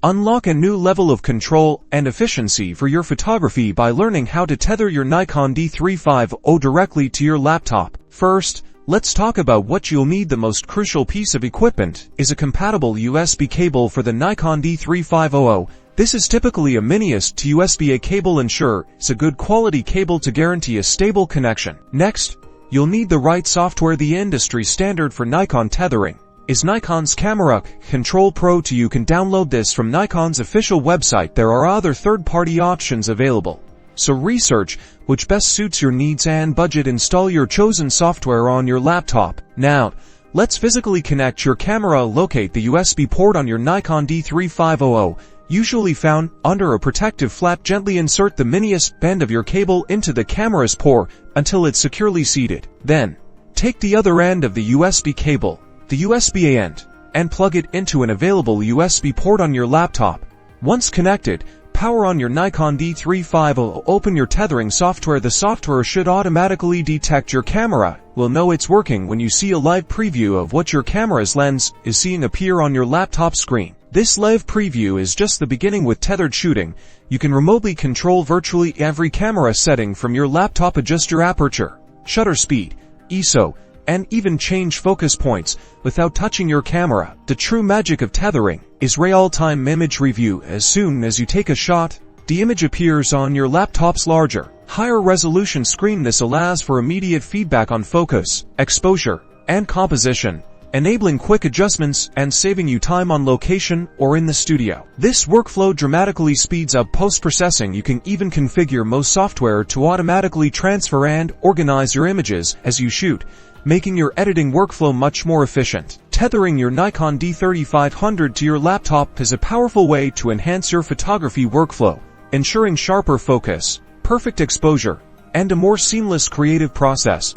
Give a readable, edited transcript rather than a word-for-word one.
Unlock a new level of control and efficiency for your photography by learning how to tether your Nikon D3500 directly to your laptop. First, let's talk about what you'll need. The most crucial piece of equipment is a compatible USB cable for the Nikon D3500. This is typically a miniest to USB-A cable. Ensure it's a good quality cable to guarantee a stable connection. Next, you'll need the right software. The industry standard for Nikon tethering is Nikon's Camera Control Pro 2. You can download this from Nikon's official website. There are other third-party options available, so research which best suits your needs and budget. Install your chosen software on your laptop. Now, let's physically connect your camera. Locate the USB port on your Nikon D3500, usually found under a protective flap. Gently insert the miniest bend of your cable into the camera's port until it's securely seated. Then, take the other end of the USB cable, the USB-A end, and plug it into an available USB port on your laptop. Once connected, power on your Nikon D3500. Open your tethering software. The software should automatically detect your camera. Will know it's working when you see a live preview of what your camera's lens is seeing appear on your laptop screen. This live preview is just the beginning. With tethered shooting, you can remotely control virtually every camera setting from your laptop. Adjust your aperture, shutter speed, ISO, and even change focus points without touching your camera. The true magic of tethering is real-time image review. As soon as you take a shot, the image appears on your laptop's larger, higher resolution screen. This allows for immediate feedback on focus, exposure, and composition, enabling quick adjustments and saving you time on location or in the studio. This workflow dramatically speeds up post-processing. You can even configure most software to automatically transfer and organize your images as you shoot, making your editing workflow much more efficient. Tethering your Nikon D3500 to your laptop is a powerful way to enhance your photography workflow, ensuring sharper focus, perfect exposure, and a more seamless creative process.